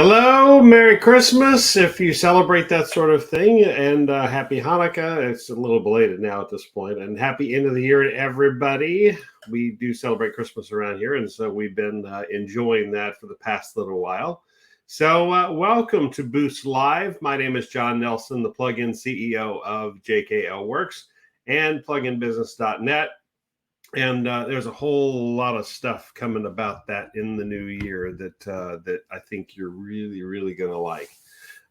Hello, Merry Christmas if you celebrate that sort of thing, and Happy Hanukkah. It's a little belated now at this point, and happy end of the year to everybody. We do celebrate Christmas around here, and so we've been enjoying that for the past little while. So, welcome to Boost Live. My name is John Nelson, the plug-in CEO of JKL Works and pluginbusiness.net. And there's a whole lot of stuff coming about that in the new year that I think you're really going to like.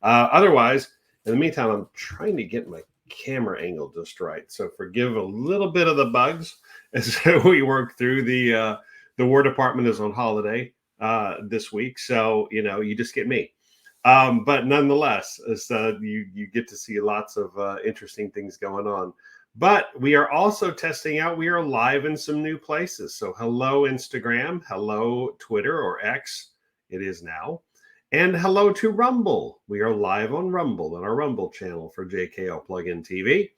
Otherwise, in the meantime, I'm trying to get my camera angle just right. So forgive a little bit of the bugs as we work through. The War Department is on holiday this week, so you just get me. But nonetheless, you get to see lots of interesting things going on. But we are also testing out, we are live in some new places. So hello, Instagram. Hello, Twitter or X. It is now. And hello to Rumble. We are live on Rumble and our Rumble channel for JKL Plugin TV,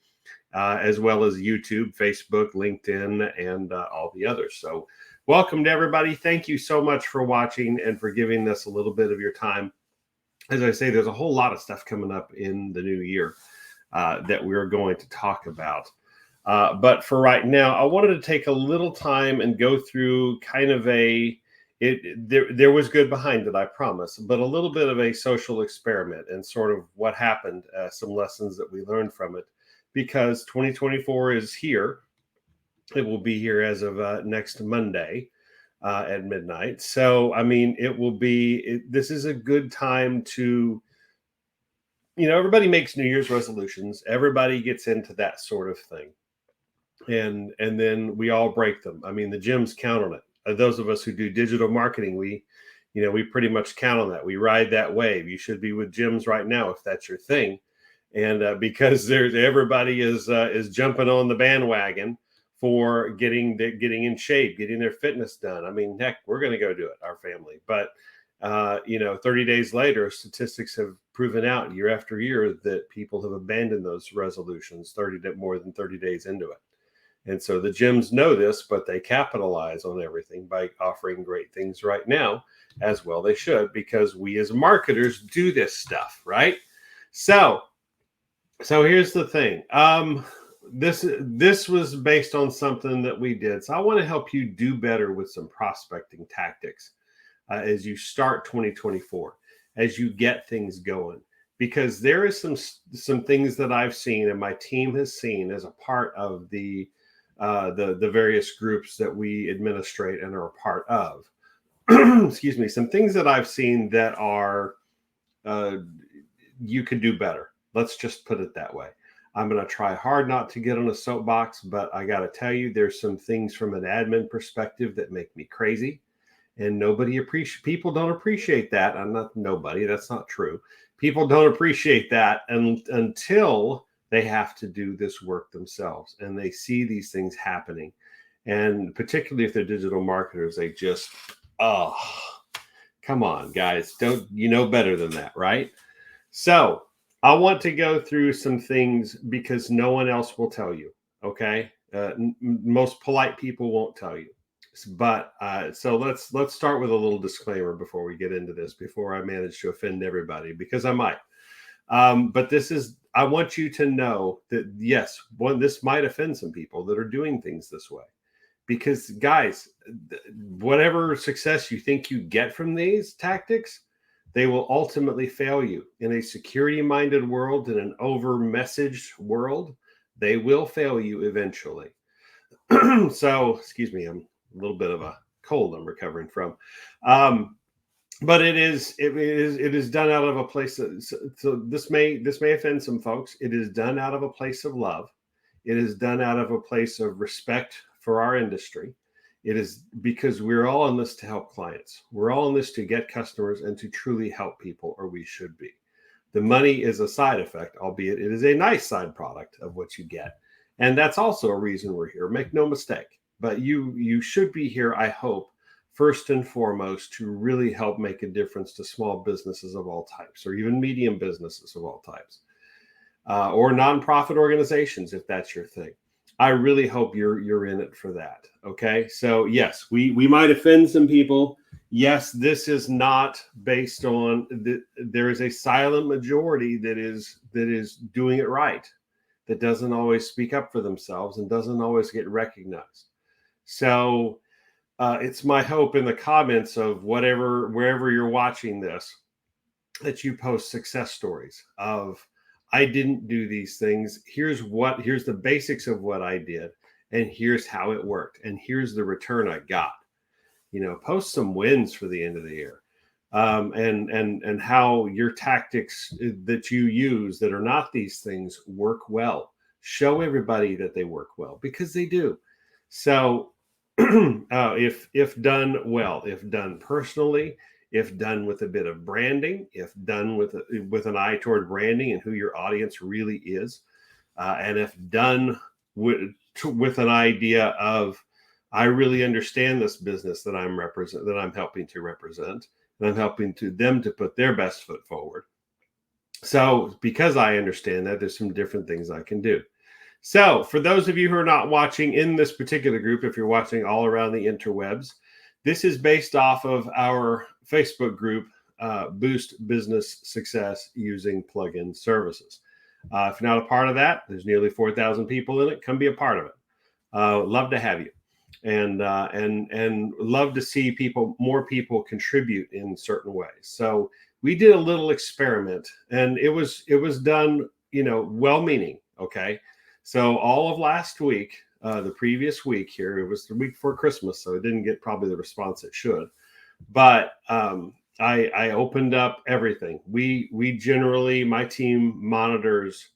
as well as YouTube, Facebook, LinkedIn, and all the others. So welcome to everybody. Thank you so much for watching and for giving us a little bit of your time. As I say, there's a whole lot of stuff coming up in the new year that we're going to talk about. But for right now, I wanted to take a little time and go through kind of there was good behind it, I promise, but a little bit of a social experiment and sort of what happened, some lessons that we learned from it, because 2024 is here. It will be here as of next Monday at midnight. So, I mean, this is a good time to, everybody makes New Year's resolutions. Everybody gets into that sort of thing. And then we all break them. I mean, the gyms count on it. Those of us who do digital marketing, we pretty much count on that. We ride that wave. You should be with gyms right now if that's your thing. And because everybody is jumping on the bandwagon for getting in shape, getting their fitness done. I mean, heck, we're going to go do it, our family. But 30 days later, statistics have proven out year after year that people have abandoned those resolutions more than 30 days into it. And so the gyms know this, but they capitalize on everything by offering great things right now, as well they should, because we as marketers do this stuff, right? So here's the thing. This was based on something that we did. So I want to help you do better with some prospecting tactics as you start 2024, as you get things going, because there is some things that I've seen and my team has seen as a part of the various groups that we administrate and are a part of. Excuse me. Some things that I've seen that are you could do better. Let's just put it that way. I'm going to try hard not to get on a soapbox, but I got to tell you, there's some things from an admin perspective that make me crazy, and people don't appreciate that. That's not true. People don't appreciate that until they have to do this work themselves and they see these things happening. And particularly if they're digital marketers, they just, come on, guys, you know better than that, right? So I want to go through some things because no one else will tell you, okay? Most polite people won't tell you. But so let's start with a little disclaimer before we get into this, before I manage to offend everybody, because I might. But I want you to know that, yes, this might offend some people that are doing things this way. Because, guys, whatever success you think you get from these tactics, they will ultimately fail you. In a security-minded world, in an over-messaged world, they will fail you eventually. So, excuse me, I'm a little bit of a cold I'm recovering from. But it is done out of a place. So this may offend some folks. It is done out of a place of love. It is done out of a place of respect for our industry. It is because we're all in this to help clients. We're all in this to get customers and to truly help people, or we should be. The money is a side effect, albeit it is a nice side product of what you get. And that's also a reason we're here. Make no mistake. But you should be here, I hope, first and foremost, to really help make a difference to small businesses of all types, or even medium businesses of all types, or nonprofit organizations, if that's your thing. I really hope you're in it for that. Okay. So yes, we might offend some people. Yes, this is not based on there is a silent majority that is doing it right, that doesn't always speak up for themselves and doesn't always get recognized. So it's my hope in the comments of wherever you're watching this, that you post success stories of, I didn't do these things. Here's the basics of what I did, and here's how it worked, and here's the return I got. Post some wins for the end of the year, and how your tactics that you use that are not these things work well. Show everybody that they work well, because they do. So, if done well, if done personally, if done with a bit of branding, if done with an eye toward branding and who your audience really is, and if done with an idea of, I really understand this business that I'm helping to represent, and I'm helping them to put their best foot forward. So because I understand that, there's some different things I can do. So for those of you who are not watching in this particular group, if you're watching all around the interwebs, this is based off of our Facebook group, Boost Business Success Using Plugin Services. If you're not a part of that, there's nearly 4,000 people in it. Come be a part of it. Love to have you, and love to see more people contribute in certain ways. So we did a little experiment, and it was done, well-meaning. Okay. So all of last week, the previous week here, it was the week before Christmas, so it didn't get probably the response it should. But I opened up everything. We generally, my team monitors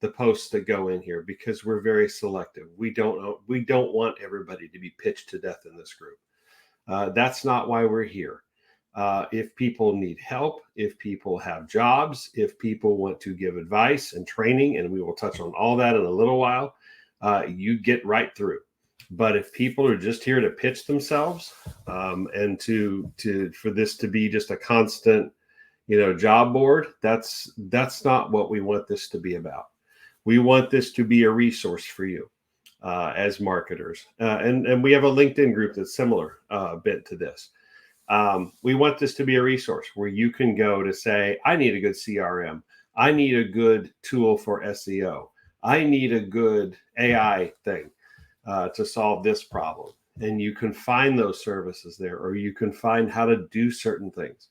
the posts that go in here, because we're very selective. We don't want everybody to be pitched to death in this group. That's not why we're here. If people need help, if people have jobs, if people want to give advice and training, and we will touch on all that in a little while, you get right through. But if people are just here to pitch themselves, and for this to be just a constant, job board, that's not what we want this to be about. We want this to be a resource for you as marketers, and we have a LinkedIn group that's similar bit to this. We want this to be a resource where you can go to say, I need a good CRM. I need a good tool for SEO. I need a good AI thing to solve this problem. And you can find those services there, or you can find how to do certain things,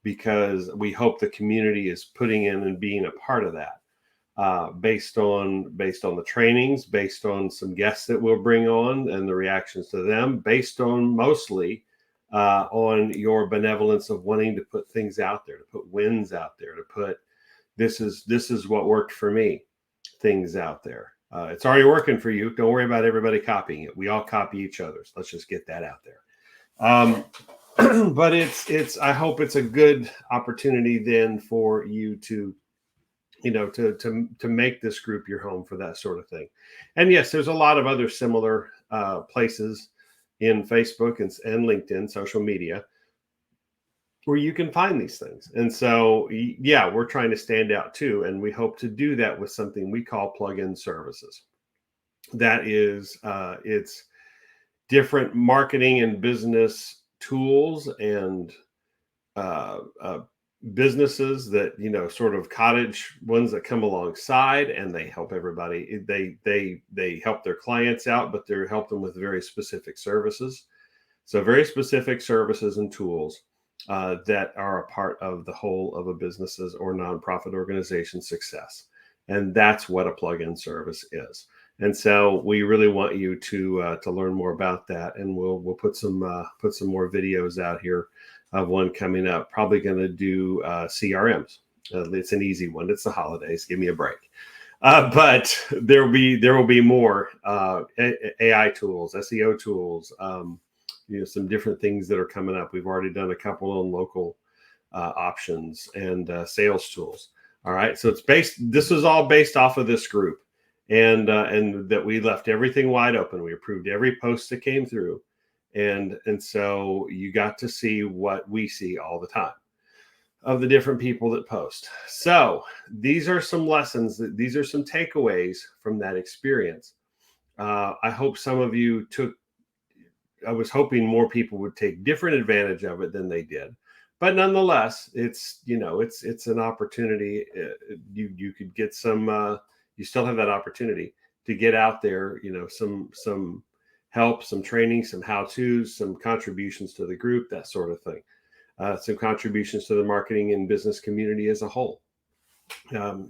because we hope the community is putting in and being a part of that, based on the trainings, based on some guests that we'll bring on and the reactions to them, based on mostly on your benevolence of wanting to put things out there, to put wins out there, to put this is what worked for me things out there. It's already working for you. Don't worry about everybody copying it. We all copy each other's. Let's just get that out there. But it's I hope it's a good opportunity then for you to make this group your home for that sort of thing. And yes, there's a lot of other similar places in Facebook and LinkedIn, social media, where you can find these things. And so, yeah, we're trying to stand out too. And we hope to do that with something we call plug-in services. That is, it's different marketing and business tools and businesses that, sort of cottage ones that come alongside, and they help everybody. They help their clients out, but they help them with very specific services. So very specific services and tools that are a part of the whole of a business's or nonprofit organization's success. And that's what a plug-in service is. And so we really want you to learn more about that. And we'll put some more videos out here of one coming up. Probably going to do CRMs. It's an easy one. It's the holidays. Give me a break. But there will be more AI tools, SEO tools, some different things that are coming up. We've already done a couple on local options and sales tools. All right. So this is all based off of this group, and that we left everything wide open. We approved every post that came through. And so you got to see what we see all the time of the different people that post. So these are some lessons, these are some takeaways from that experience. I hope some of you I was hoping more people would take different advantage of it than they did. But nonetheless, it's an opportunity. You could get some. You still have that opportunity to get out there. Some help, some training, some how-tos, some contributions to the group, that sort of thing. Some contributions to the marketing and business community as a whole.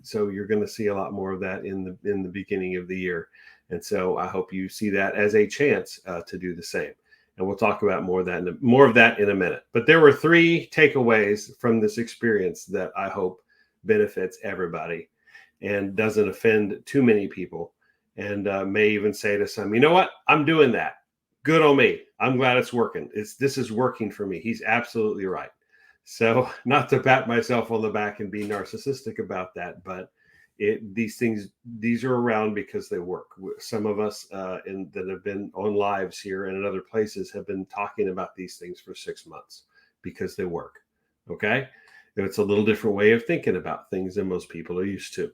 So you're going to see a lot more of that in the beginning of the year, and so I hope you see that as a chance to do the same. And we'll talk about more of that in a minute. But there were 3 takeaways from this experience that I hope benefits everybody and doesn't offend too many people, and may even say to some, you know what, I'm doing that. Good on me. I'm glad it's working. This is working for me. He's absolutely right. So, not to pat myself on the back and be narcissistic about that, but these are around because they work. Some of us that have been on lives here and in other places have been talking about these things for 6 months because they work. Okay, it's a little different way of thinking about things than most people are used to.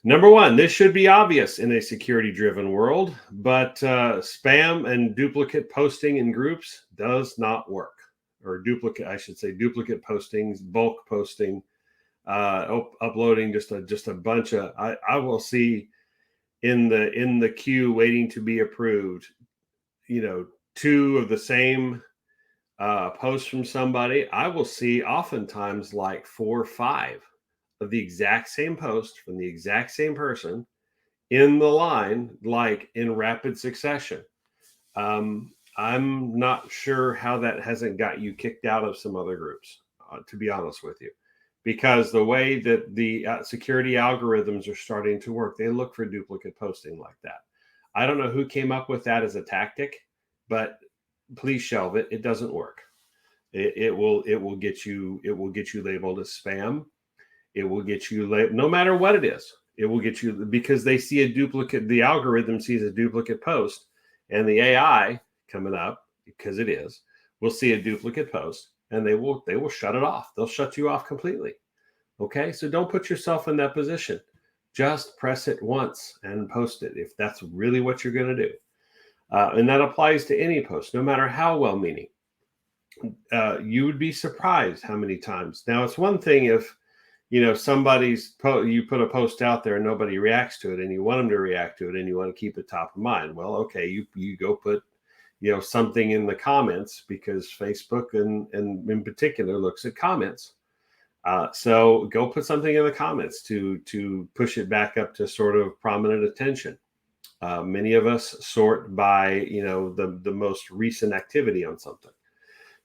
Number 1, this should be obvious in a security-driven world, but spam and duplicate posting in groups does not work. Or duplicate postings, bulk posting, uploading just a bunch of. I will see in the queue waiting to be approved, 2 of the same posts from somebody. I will see oftentimes like 4 or 5 of the exact same post from the exact same person in the line, like in rapid succession. I'm not sure how that hasn't got you kicked out of some other groups, to be honest with you, because the way that the security algorithms are starting to work, they look for duplicate posting like that. I don't know who came up with that as a tactic, but please shelve it. It doesn't work. It will get you labeled as spam. It will get you no matter what it is. It will get you, because they see a duplicate. The algorithm sees a duplicate post, and the AI coming up, because it is, will see a duplicate post, and they will shut it off. They'll shut you off completely. Okay, so don't put yourself in that position. Just press it once and post it if that's really what you're going to do. And that applies to any post, no matter how well-meaning. You would be surprised how many times. Now, it's one thing if you put a post out there and nobody reacts to it, and you want them to react to it, and you want to keep it top of mind. Well, okay, you go put something in the comments, because Facebook and in particular looks at comments. So go put something in the comments to push it back up to sort of prominent attention. Many of us sort by the most recent activity on something,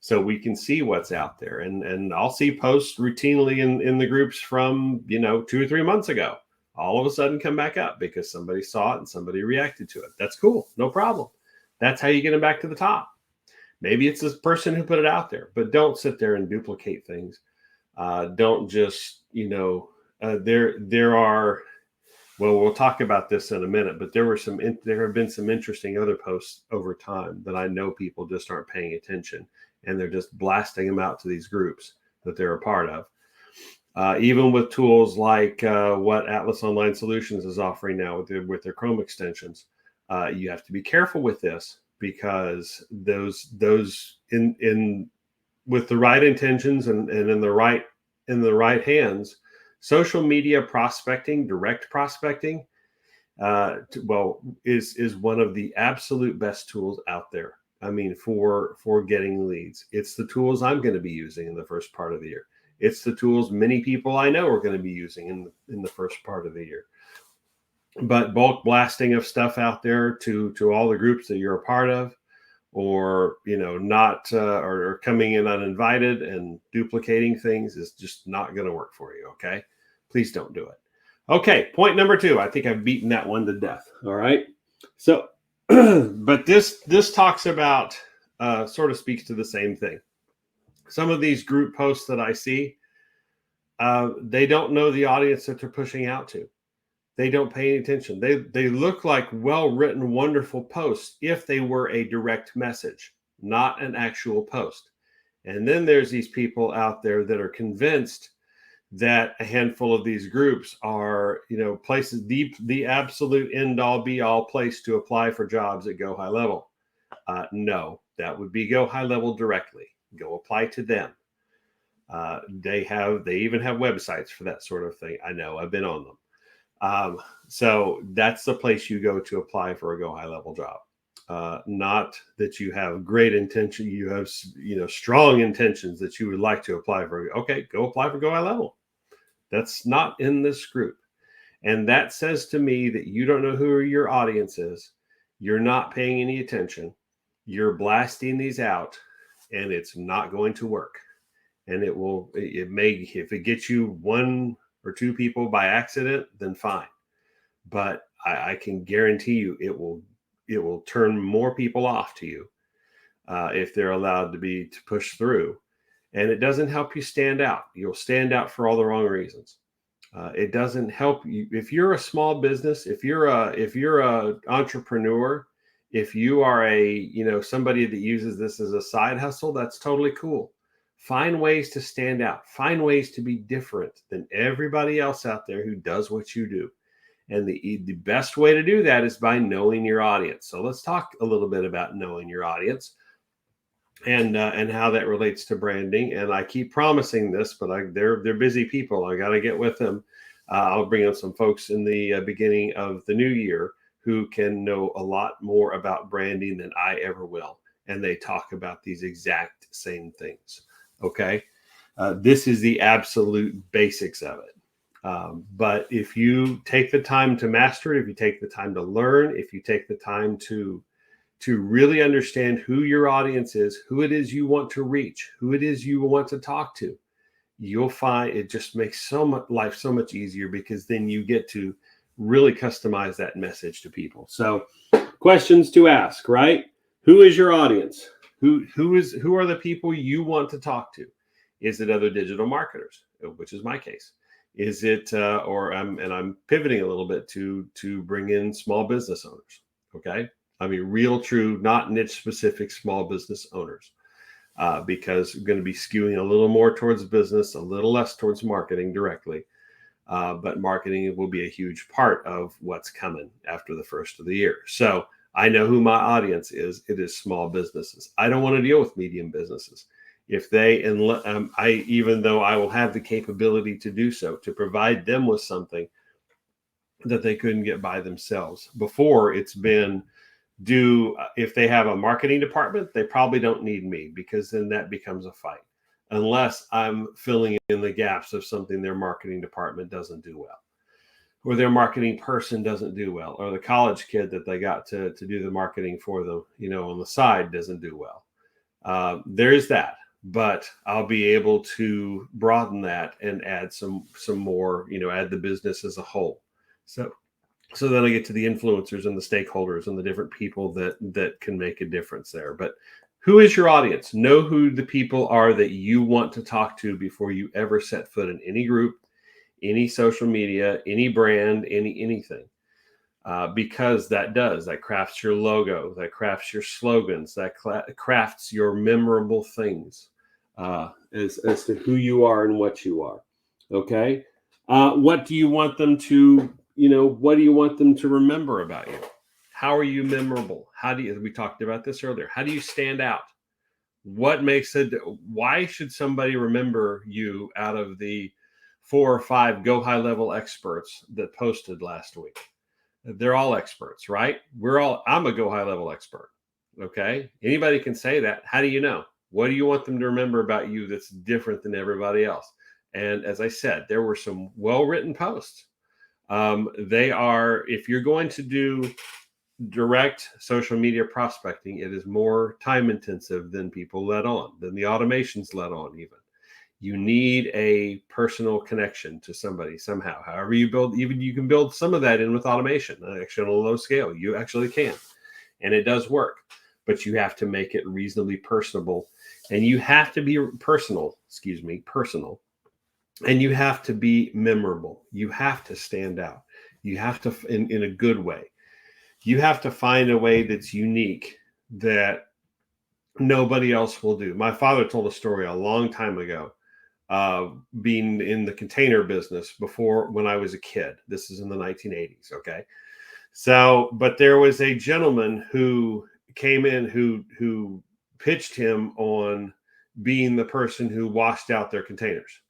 so we can see what's out there. And I'll see posts routinely in the groups from 2 or 3 months ago, all of a sudden come back up because somebody saw it and somebody reacted to it. That's cool, no problem. That's how you get them back to the top. Maybe it's this person who put it out there, but don't sit there and duplicate things. Don't just, there are, well, we'll talk about this in a minute, but there have been some interesting other posts over time that I know people just aren't paying attention, and they're just blasting them out to these groups that they're a part of. Even with tools like what Atlas Online Solutions is offering now with their Chrome extensions. You have to be careful with this, because those in with the right intentions and in the right hands, social media prospecting, direct prospecting, is one of the absolute best tools out there. I mean, for getting leads. It's the tools I'm going to be using in the first part of the year. It's the tools many people I know are going to be using in the first part of the year. But bulk blasting of stuff out there to all the groups that you're a part of, or not or coming in uninvited and duplicating things, is just not going to work for you. Okay, please don't do it. Okay, point number 2. I think I've beaten that one to death. All right, so but this talks about sort of speaks to the same thing. Some of these group posts that I see, they don't know the audience that they're pushing out to. They don't pay any attention. They look like well-written, wonderful posts if they were a direct message, not an actual post. And then there's these people out there that are convinced that a handful of these groups are, places, the absolute end all be all place to apply for jobs at Go High Level. No, that would be Go High Level directly. Go apply to them. They even have websites for that sort of thing. I know, I've been on them. So that's the place you go to apply for a Go High Level job. Not that you have great intention, you have strong intentions that you would like to apply for. Okay, go apply for Go High Level. That's not in this group. And that says to me that you don't know who your audience is. You're not paying any attention. You're blasting these out, and it's not going to work. And it may, if it gets you 1 or 2 people by accident, then fine. But I can guarantee you it will turn more people off to you if they're allowed to push through. And it doesn't help you stand out. You'll stand out for all the wrong reasons. It doesn't help you if you're a small business, if you're a entrepreneur, if you are somebody that uses this as a side hustle, that's totally cool. Find ways to stand out. Find ways to be different than everybody else out there who does what you do. And the best way to do that is by knowing your audience. So let's talk a little bit about knowing your audience and how that relates to branding. And I keep promising this, but they're busy people. I got to get with them. I'll bring on some folks in the beginning of the new year who can know a lot more about branding than I ever will. And they talk about these exact same things. Okay. This is the absolute basics of it. But if you take the time to master it, if you take the time to learn, if you take the time to really understand who your audience is, who it is you want to reach, who it is you want to talk to, you'll find it just makes life so much easier, because then you get to really customize that message to people. So questions to ask, right? Who is your audience? Who are the people you want to talk to? Is it other digital marketers, which is my case? Is it, I'm pivoting a little bit to bring in small business owners. Okay. I mean, real, true, not niche specific small business owners, because we're going to be skewing a little more towards business, a little less towards marketing directly. But marketing will be a huge part of what's coming after the first of the year. So I know who my audience is. It is small businesses. I don't want to deal with medium businesses. If even though I will have the capability to do so, to provide them with something that they couldn't get by themselves. Before, it's been if they have a marketing department, they probably don't need me, because then that becomes a fight, unless I'm filling in the gaps of something their marketing department doesn't do well, or their marketing person doesn't do well, or the college kid that they got to do the marketing for them, on the side doesn't do well. There is that. But I'll be able to broaden that and add some more, add the business as a whole. So then I get to the influencers and the stakeholders and the different people that can make a difference there. But who is your audience? Know who the people are that you want to talk to before you ever set foot in any group, any social media, any brand, anything. Because that crafts your logo, that crafts your slogans, that crafts your memorable things as to who you are and what you are. Okay. What do you want them to, what do you want them to remember about you? How are you memorable? We talked about this earlier. How do you stand out? What makes it, why should somebody remember you out of the 4 or 5 Go High Level experts that posted last week? They're all experts, right? I'm a Go High Level expert. Okay. Anybody can say that. How do you know? What do you want them to remember about you that's different than everybody else? And as I said, there were some well-written posts. If you're going to do direct social media prospecting, it is more time intensive than people let on, than the automations let on even. You need a personal connection to somebody somehow. However you build, even you can build some of that in with automation, actually on a low scale. You actually can, and it does work, but you have to make it reasonably personable, and you have to be personal, and you have to be memorable. You have to stand out. You have to, in a good way, you have to find a way that's unique that nobody else will do. My father told a story a long time ago being in the container business before when I was a kid. This is in the 1980s. Okay. So, but there was a gentleman who came in who pitched him on being the person who washed out their containers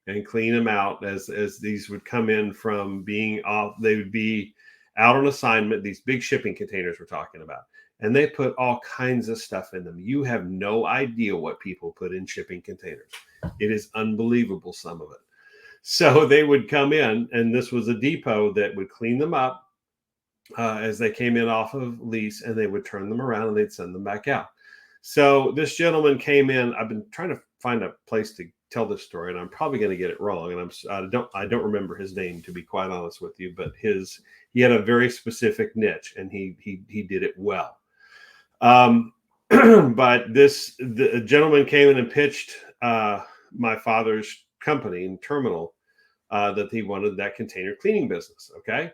and clean them out as these would come in from being off. They would be out on assignment, these big shipping containers we're talking about. And they put all kinds of stuff in them. You have no idea what people put in shipping containers. It is unbelievable, some of it. So they would come in, and this was a depot that would clean them up as they came in off of lease, and they would turn them around and they'd send them back out. So this gentleman came in. I've been trying to find a place to tell this story, and I'm probably going to get it wrong. And I don't remember his name, to be quite honest with you. But he had a very specific niche, and he did it well. But the gentleman came in and pitched my father's company in terminal that he wanted that container cleaning business. Okay.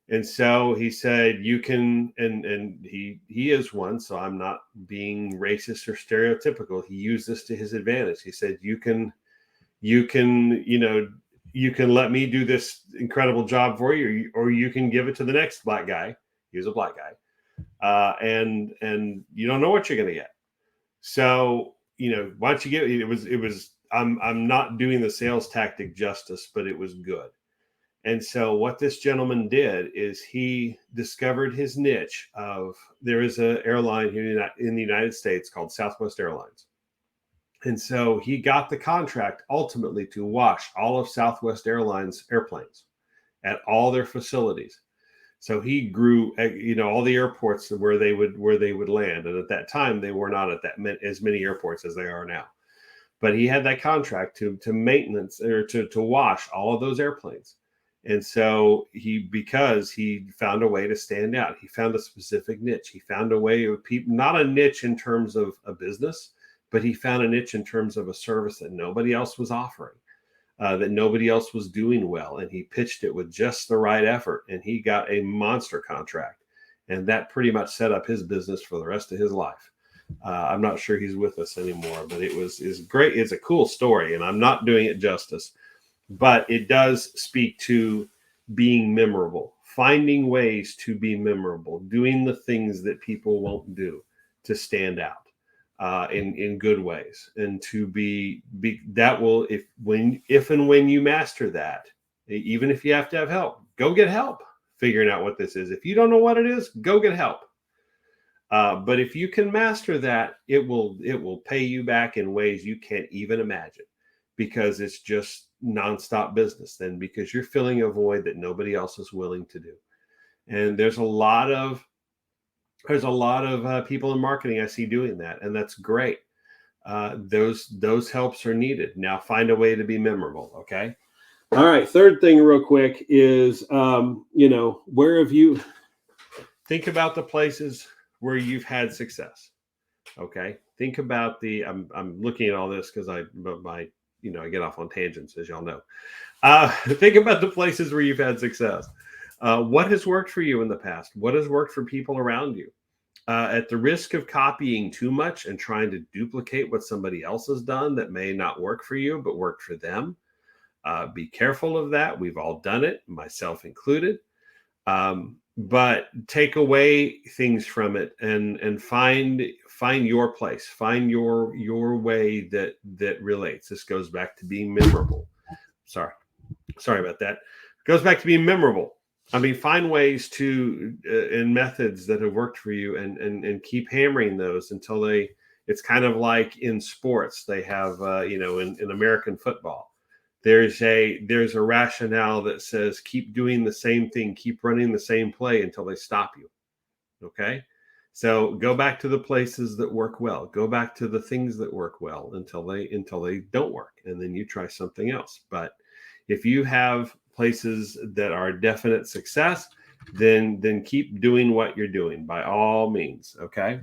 And so he said, you can, and he is one, so I'm not being racist or stereotypical. He used this to his advantage. He said, you can let me do this incredible job for you, or you can give it to the next black guy. He was a black guy. And you don't know what you're going to get. So, why don't you get, I'm not doing the sales tactic justice, but it was good. And so what this gentleman did is he discovered his niche of, there is an airline here in the United States called Southwest Airlines. And so he got the contract ultimately to wash all of Southwest Airlines airplanes at all their facilities. So he grew, all the airports where they would land. And at that time, they were not at as many airports as they are now. But he had that contract to maintenance or to wash all of those airplanes. And so because he found a way to stand out, he found a specific niche. He found a way of people, not a niche in terms of a business, but he found a niche in terms of a service that nobody else was offering, that nobody else was doing well. And he pitched it with just the right effort, and he got a monster contract. And that pretty much set up his business for the rest of his life. I'm not sure he's with us anymore, but it's great. It's a cool story, and I'm not doing it justice. But it does speak to being memorable, finding ways to be memorable, doing the things that people won't do to stand out in good ways, and to be that will, if and when you master that, even if you have to have help, go get help figuring out what this is. If you don't know what it is, go get help. But if you can master that, it will pay you back in ways you can't even imagine, because it's just nonstop business then, because you're filling a void that nobody else is willing to do. And there's a lot of people in marketing I see doing that, and that's great. Those helps are needed. Now find a way to be memorable. Okay. All right. Third thing real quick is, where have you, think about the places where you've had success. Okay. Think about I'm looking at all this because I get off on tangents, as y'all know. Think about the places where you've had success. What has worked for you in the past? What has worked for people around you? At the risk of copying too much and trying to duplicate what somebody else has done that may not work for you, but worked for them, be careful of that. We've all done it, myself included. But take away things from it and find your place, find your way that relates. This goes back to being memorable. Sorry about that. It goes back to being memorable. I mean, find ways to and methods that have worked for you, and keep hammering those until it's kind of like in sports. They have in American football, there's a rationale that says keep doing the same thing, keep running the same play until they stop you. Okay. So go back to the places that work well, go back to the things that work well until they don't work. And then you try something else. But if you have places that are definite success, then keep doing what you're doing by all means. Okay.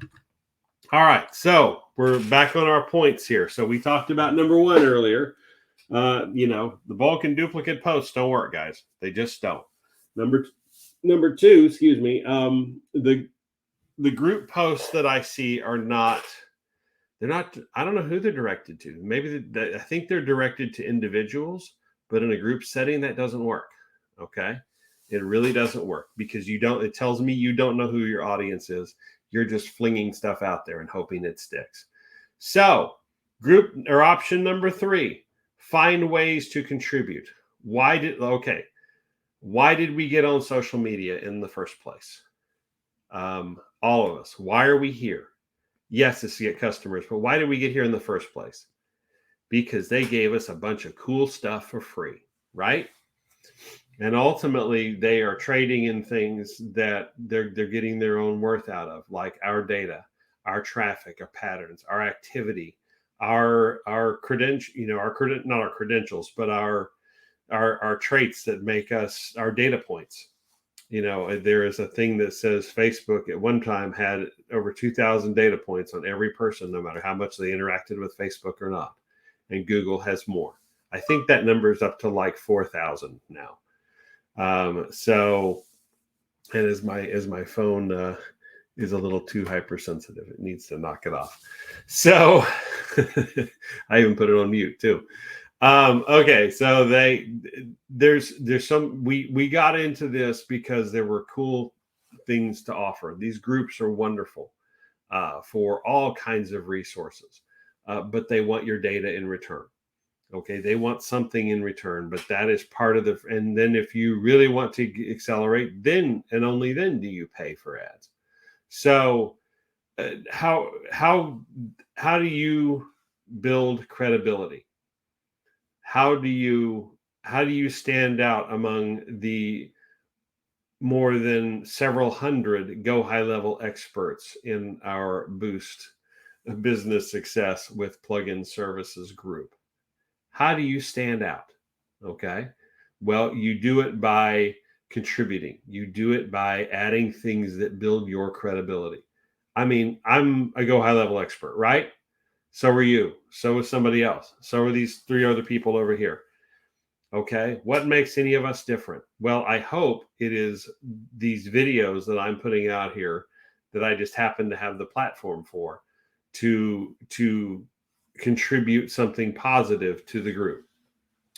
All right. So we're back on our points here. So we talked about number one earlier. The bulk and duplicate posts don't work, guys. They just don't. Number two, excuse me. The group posts that I see are not They're not, I don't know who they're directed to. Maybe I think they're directed to individuals, but in a group setting, that doesn't work. Okay. It really doesn't work because it tells me you don't know who your audience is. You're just flinging stuff out there and hoping it sticks. So, group or option number 3, find ways to contribute. Why did we get on social media in the first place? All of us. Why are we here? Yes, to get customers, but why did we get here in the first place? Because they gave us a bunch of cool stuff for free, right? And ultimately, they are trading in things that they're getting their own worth out of, like our data, our traffic, our patterns, our activity, our credentials, not our credentials, but our traits that make us our data points. There is a thing that says Facebook at one time had over 2,000 data points on every person, no matter how much they interacted with Facebook or not. And Google has more. I think that number is up to like 4,000 now. And as my phone is a little too hypersensitive, it needs to knock it off. So I even put it on mute too. Okay, so there's some we got into this because there were cool things to offer. These groups are wonderful for all kinds of resources, but they want your data in return. Okay, they want something in return, but that is part of the. And then if you really want to accelerate, then and only then do you pay for ads. So how do you build credibility? How do you stand out among the more than several hundred go high level experts in our Boost business success with plugin services group? How do you stand out? Okay. Well, you do it by contributing. You do it by adding things that build your credibility. I mean, I'm a go high level expert, right? So are you. So is somebody else. So are these 3 other people over here. Okay. What makes any of us different? Well, I hope it is these videos that I'm putting out here that I just happen to have the platform for to contribute something positive to the group.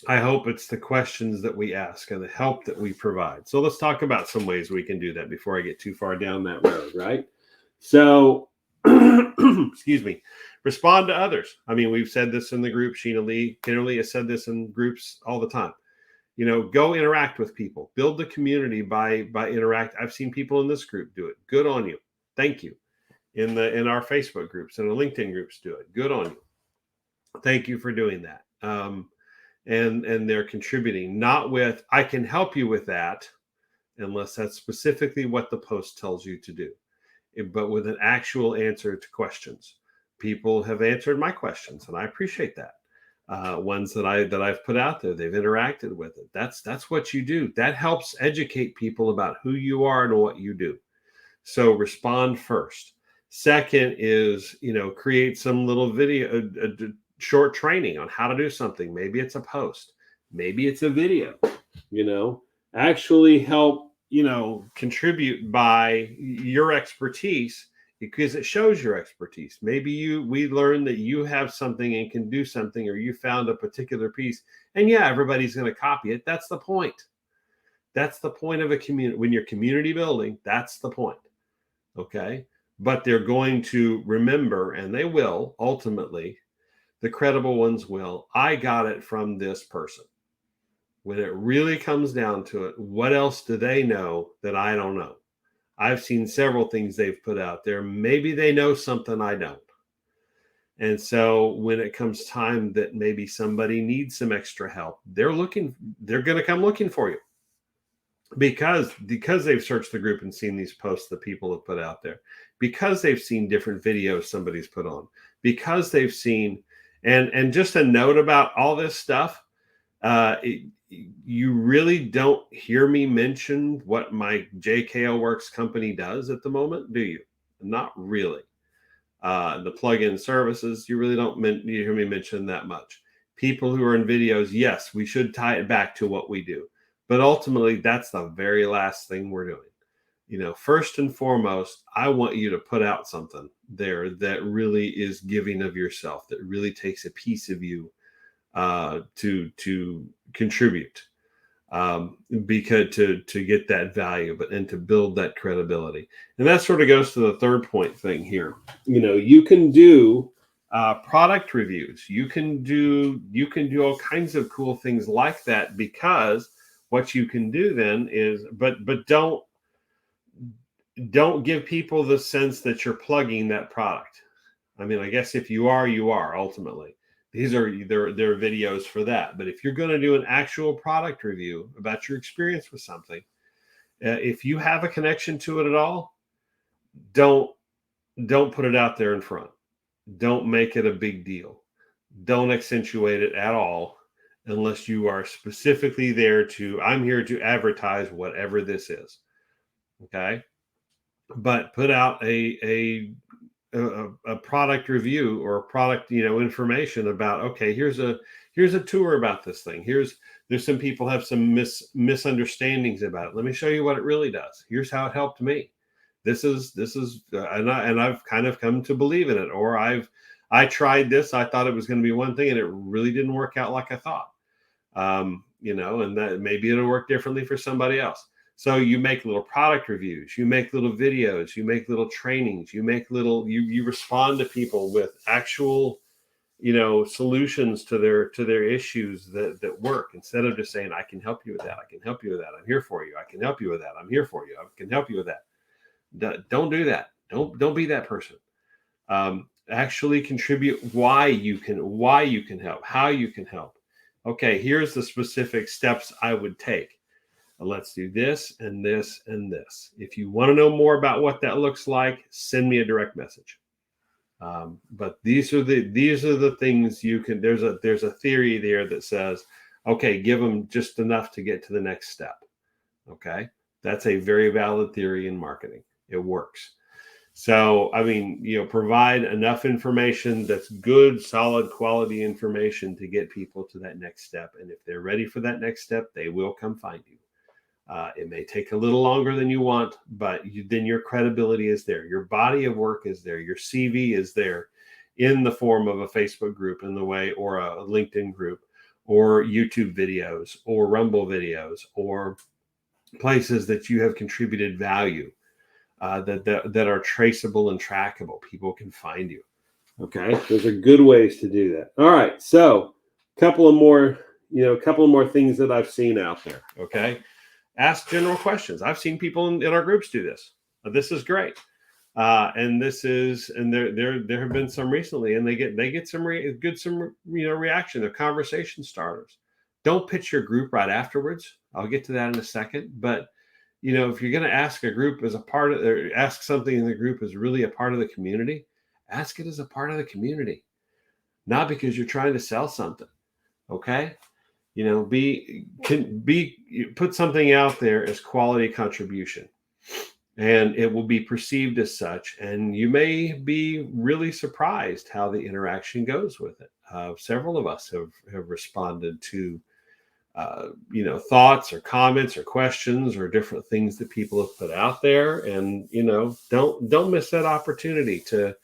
I hope it's the questions that we ask and the help that we provide. So let's talk about some ways we can do that before I get too far down that road, right? So, excuse me, respond to others. I mean, we've said this in the group. Sheena-Leigh Kennerley has said this in groups all the time. Go interact with people. Build the community by interact. I've seen people in this group do it. Good on you. Thank you. In our Facebook groups and the LinkedIn groups do it. Good on you. Thank you for doing that. And they're contributing, not with, I can help you with that, unless that's specifically what the post tells you to do, but with an actual answer to questions. People have answered my questions, and I appreciate that. Ones that I've put out there, they've interacted with it. That's what you do. That helps educate people about who you are and what you do. So respond first. Second is, create some little video, short training on how to do something. Maybe it's a post, maybe it's a video, actually help, contribute by your expertise, because it shows your expertise. Maybe we learned that you have something and can do something, or you found a particular piece, and everybody's going to copy it. That's the point. That's the point of a community. When you're community building, that's the point. Okay. But they're going to remember, and they will ultimately, the credible ones will, I got it from this person. When it really comes down to it, what else do they know that I don't know? I've seen several things they've put out there. Maybe they know something I don't. And so when it comes time that maybe somebody needs some extra help, they're going to come looking for you. Because they've searched the group and seen these posts that people have put out there, because they've seen different videos somebody's put on, because they've seen, and just a note about all this stuff, you really don't hear me mention what my JKL Works company does at the moment, do you? Not really. The plugin services, you really don't hear me mention that much. People who are in videos, yes, we should tie it back to what we do. But ultimately, that's the very last thing we're doing. first and foremost, I want you to put out something there that really is giving of yourself, that really takes a piece of you to contribute, because to get that value, and to build that credibility. And that sort of goes to the third point thing here. You can do product reviews. You can do all kinds of cool things like that, because what you can do then is, but don't give people the sense that you're plugging that product. I mean, I guess if you are ultimately. These are their videos for that. But if you're going to do an actual product review about your experience with something, if you have a connection to it at all, don't put it out there in front. Don't make it a big deal. Don't accentuate it at all, unless you are specifically there I'm here to advertise whatever this is. Okay. But put out a product review or product information about, okay, here's a tour about this thing. There's some people have some misunderstandings about it. Let me show you what it really does. Here's how it helped me. This is and I've kind of come to believe in it. Or I tried this, I thought it was going to be one thing, and it really didn't work out like I thought. And that maybe it'll work differently for somebody else. So you make little product reviews, you make little videos, you make little trainings, you respond to people with actual, solutions to their issues that work, instead of just saying, I can help you with that. I can help you with that. I'm here for you. I can help you with that. I'm here for you. I can help you with that. Don't do that. Don't be that person. Actually contribute why you can help, how you can help. Okay, here's the specific steps I would take. Let's do this and this and this. If you want to know more about what that looks like, send me a direct message. But these are the things you can. There's a theory there that says, okay, give them just enough to get to the next step. Okay, that's a very valid theory in marketing. It works. So, I mean, provide enough information that's good, solid, quality information to get people to that next step. And if they're ready for that next step, they will come find you. It may take a little longer than you want, but then your credibility is there. Your body of work is there. Your CV is there in the form of a Facebook group or a LinkedIn group, or YouTube videos, or Rumble videos, or places that you have contributed value, that are traceable and trackable. People can find you. Okay, those are good ways to do that. All right, so a couple of more things that I've seen out there. Okay. Ask general questions. I've seen people in our groups do this. This is great, and there have been some recently, and they get some reaction. They're conversation starters. Don't pitch your group right afterwards. I'll get to that in a second. But if you're going to ask a group as a part of, or ask something in the group as really a part of the community, ask it as a part of the community, not because you're trying to sell something. Okay. Put something out there as quality contribution, and it will be perceived as such. And you may be really surprised how the interaction goes with it. Several of us have responded to, thoughts or comments or questions or different things that people have put out there. And, don't miss that opportunity to.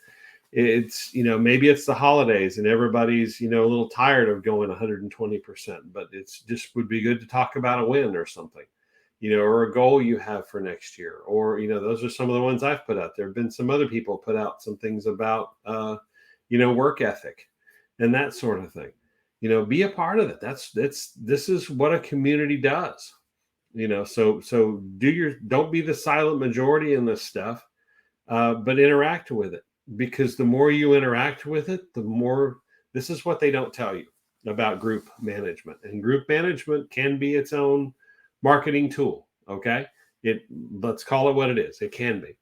It's, maybe it's the holidays and everybody's, a little tired of going 120%, but it's just would be good to talk about a win or something, or a goal you have for next year. Or, those are some of the ones I've put out. There have been some other people put out some things about, work ethic and that sort of thing. Be a part of it. This is what a community does, so don't be the silent majority in this stuff, but interact with it. Because the more you interact with it, the more. This is what they don't tell you about group management. And group management can be its own marketing tool. Okay. Let's call it what it is. It can be.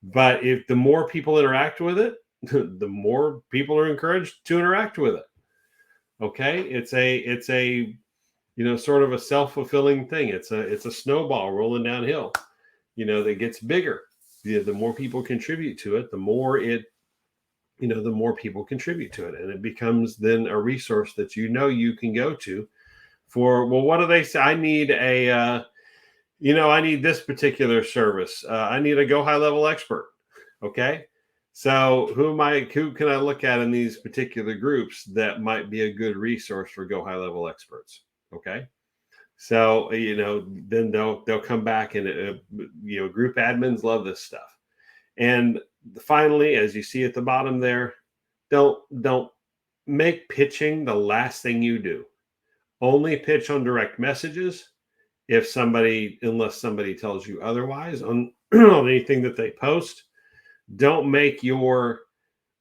But if the more people interact with it, the more people are encouraged to interact with it. Okay. It's a sort of a self-fulfilling thing. It's a snowball rolling downhill, that gets bigger. The more people contribute to it, the more people contribute to it. And it becomes then a resource that you can go to for, well, what do they say? I need a, I need this particular service. I need a go high level expert. Okay. So who can I look at in these particular groups that might be a good resource for go high level experts? Okay. So, then they'll come back and, group admins love this stuff. And finally, as you see at the bottom there, don't make pitching the last thing you do. Only pitch on direct messages unless somebody tells you otherwise on, on anything that they post. Don't make your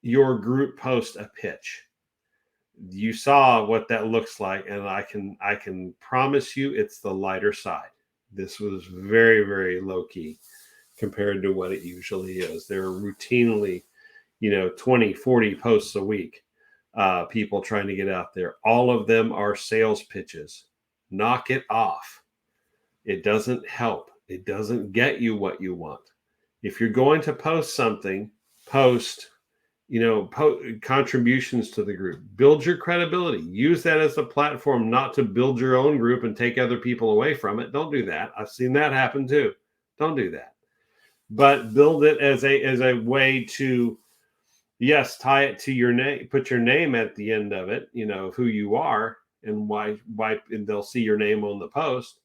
group post a pitch. You saw what that looks like, and I can promise you it's the lighter side. This was very, very low key compared to what it usually is. They're routinely 20, 40 posts a week, people trying to get out there. All of them are sales pitches. Knock it off. It doesn't help. It doesn't get you what you want. If you're going to post something, post contributions to the group. Build your credibility. Use that as a platform, not to build your own group and take other people away from it. Don't do that. I've seen that happen too. Don't do that. But build it as a way to, yes, tie it to your name, put your name at the end of it, who you are and why, and they'll see your name on the post.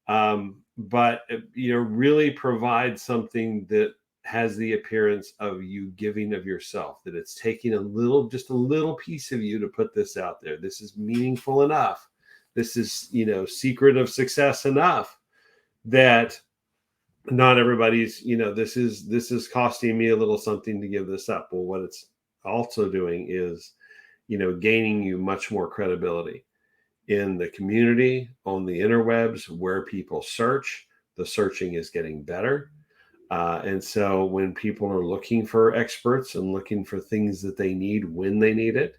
But really provide something that has the appearance of you giving of yourself, that it's taking just a little piece of you to put this out there. This is meaningful enough. This is, secret of success enough that not everybody's, this is costing me a little something to give this up. Well, what it's also doing is, gaining you much more credibility in the community, on the interwebs, where people search. The searching is getting better. And so when people are looking for experts and looking for things that they need when they need it,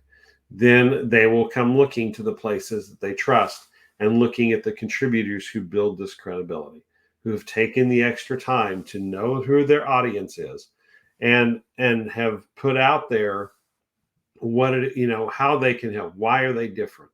then they will come looking to the places that they trust and looking at the contributors who build this credibility, who have taken the extra time to know who their audience is and have put out there how they can help. Why are they different?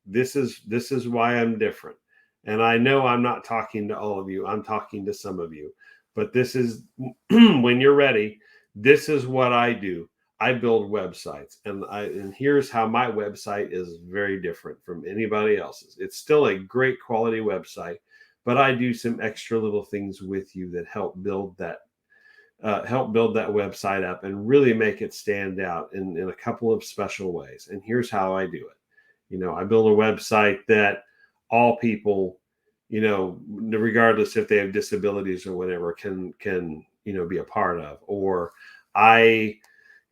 This is why I'm different. And I know I'm not talking to all of you. I'm talking to some of you. But this is when you're ready. This is what I do. I build websites, and here's how my website is very different from anybody else's. It's still a great quality website, but I do some extra little things with you that help build that website up and really make it stand out in a couple of special ways. And here's how I do it. I build a website that all people, regardless if they have disabilities or whatever, can be a part of. Or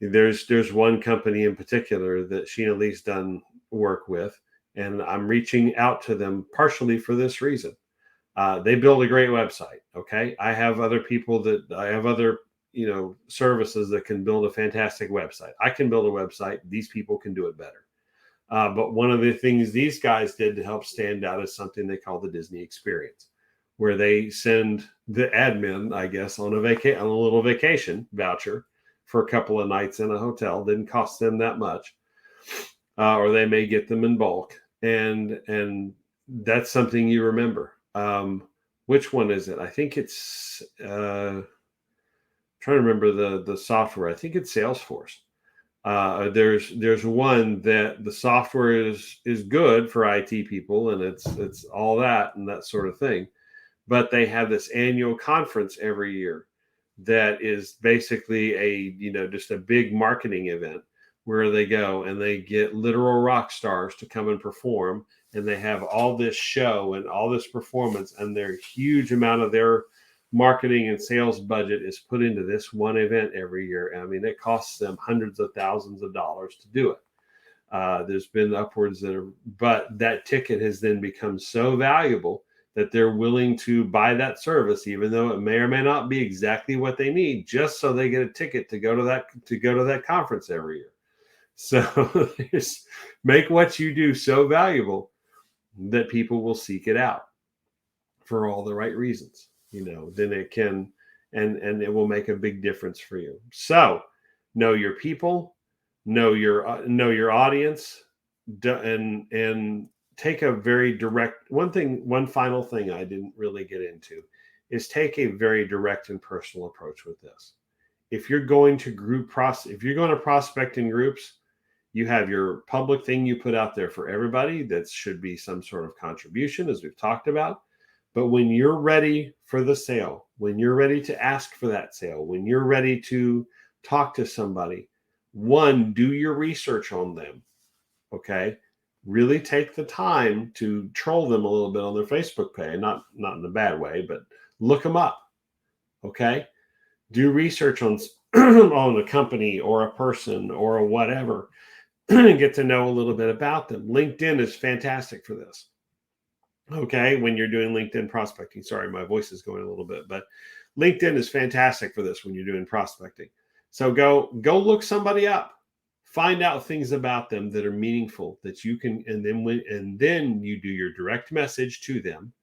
there's one company in particular that Sheena-Leigh's done work with, and I'm reaching out to them partially for this reason. They build a great website. Okay. I have other services that can build a fantastic website. I can build a website. These people can do it better. But one of the things these guys did to help stand out is something they call the Disney experience, where they send the admin, I guess, on a little vacation voucher for a couple of nights in a hotel. Didn't cost them that much, or they may get them in bulk, and that's something you remember. Which one is it? I think it's trying to remember the software. I think it's Salesforce. There's one that the software is good for IT people, and it's all that and that sort of thing. But they have this annual conference every year that is basically just a big marketing event where they go and they get literal rock stars to come and perform, and they have all this show and all this performance, and their huge amount of their marketing and sales budget is put into this one event every year. I mean, it costs them hundreds of thousands of dollars to do it. There's been upwards but that ticket has then become so valuable that they're willing to buy that service, even though it may or may not be exactly what they need, just so they get a ticket to go to that conference every year. So make what you do so valuable that people will seek it out for all the right reasons. Then it can, and it will make a big difference for you. So know your people, know your audience, and take a very direct one final thing I didn't really get into is take a very direct and personal approach with this. If you're going to if you're going to prospect in groups, you have your public thing you put out there for everybody. That should be some sort of contribution, as we've talked about. But when you're ready for the sale, when you're ready to ask for that sale, when you're ready to talk to somebody, one, do your research on them. Okay. Really take the time to troll them a little bit on their Facebook page, not in a bad way, but look them up. Okay. Do research on on a company or a person or a whatever. Get to know a little bit about them. LinkedIn is fantastic for this. Okay, when you're doing LinkedIn prospecting. Sorry, my voice is going a little bit, but LinkedIn is fantastic for this when you're doing prospecting. So go look somebody up. Find out things about them that are meaningful that you can, and then you do your direct message to them,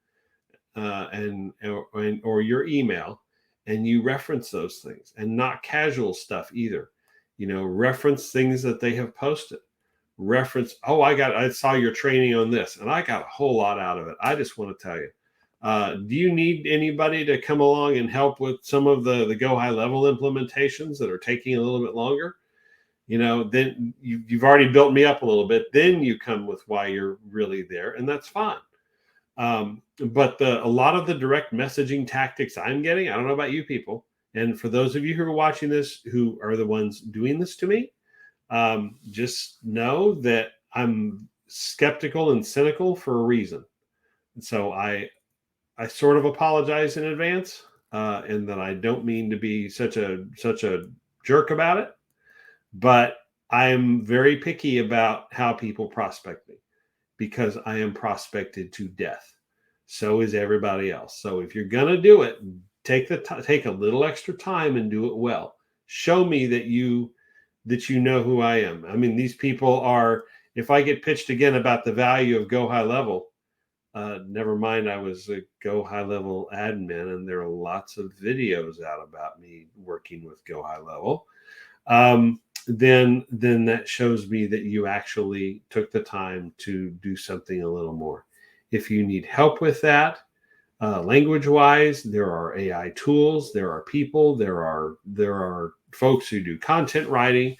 or your email, and you reference those things, and not casual stuff either. Reference things that they have posted. Reference, I saw your training on this, and I got a whole lot out of it. I just want to tell you. Do you need anybody to come along and help with some of the Go High Level implementations that are taking a little bit longer? Then you've already built me up a little bit. Then you come with why you're really there, and that's fine. But a lot of the direct messaging tactics I'm getting, I don't know about you people, and for those of you who are watching this, who are the ones doing this to me, just know that I'm skeptical and cynical for a reason. And so I sort of apologize in advance, and that I don't mean to be such a jerk about it. But I'm very picky about how people prospect me, because I am prospected to death. So is everybody else. So if you're going to do it, take a little extra time and do it well. Show me that you know who I am. I mean, these people are, if I get pitched again about the value of Go High Level, never mind, I was a Go High Level admin, and there are lots of videos out about me working with Go High Level. Then that shows me that you actually took the time to do something a little more. If you need help with that, language-wise, there are AI tools, there are people, there are folks who do content writing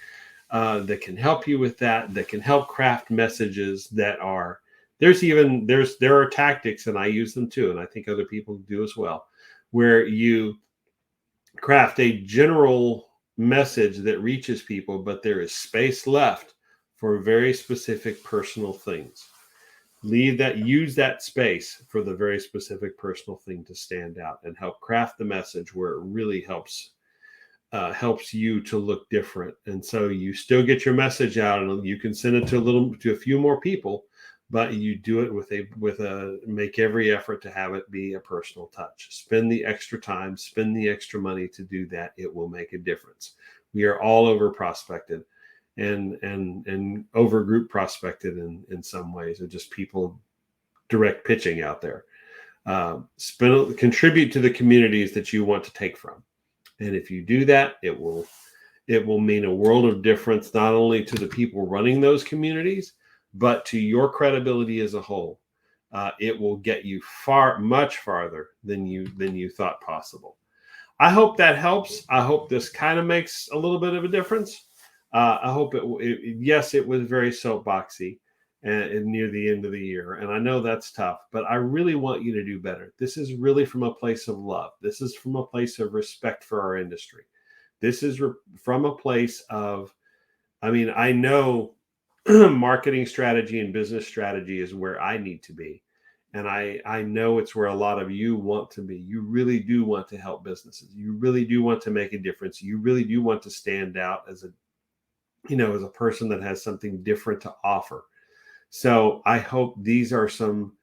that can help you with that can help craft messages that are, there are tactics, and I use them too, and I think other people do as well, where you craft a general message that reaches people, but there is space left for very specific personal things. Use that space for the very specific personal thing to stand out and help craft the message where it really helps you to look different. And so you still get your message out, and you can send it to a few more people, but you do it make every effort to have it be a personal touch. Spend the extra time, spend the extra money to do that. It will make a difference. We are all over prospected and over group prospected in some ways, or just people direct pitching out there. Contribute to the communities that you want to take from. And if you do that, it will mean a world of difference, not only to the people running those communities, but to your credibility as a whole. It will get you much farther than you thought possible. I hope that helps. I hope this kind of makes a little bit of a difference. I hope yes, it was very soapboxy and near the end of the year. And I know that's tough, but I really want you to do better. This is really from a place of love. This is from a place of respect for our industry. This is from a place of, I know marketing strategy and business strategy is where I need to be. And I know it's where a lot of you want to be. You really do want to help businesses. You really do want to make a difference. You really do want to stand out as a person that has something different to offer. So I hope these are some,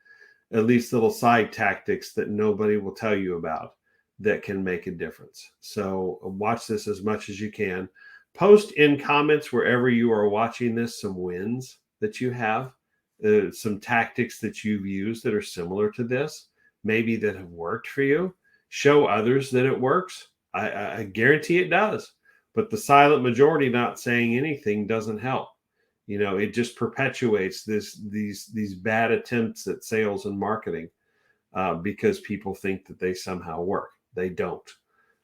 at least little side tactics that nobody will tell you about that can make a difference. So watch this as much as you can. Post in comments wherever you are watching this some wins that you have, some tactics that you've used that are similar to this, maybe that have worked for you. Show others that it works. I guarantee it does. But the silent majority not saying anything doesn't help. It just perpetuates these bad attempts at sales and marketing because people think that they somehow work. They don't.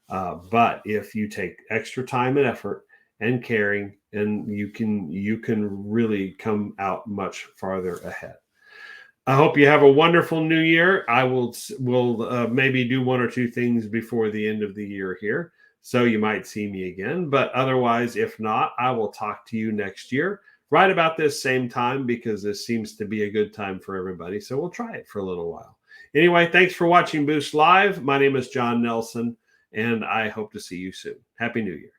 But if you take extra time and effort and caring, and you can really come out much farther ahead. I hope you have a wonderful new year. I will maybe do one or two things before the end of the year here, so you might see me again. But otherwise, if not, I will talk to you next year, right about this same time, because this seems to be a good time for everybody. So we'll try it for a little while. Anyway, thanks for watching Boost Live. My name is John Nelson, and I hope to see you soon. Happy New Year.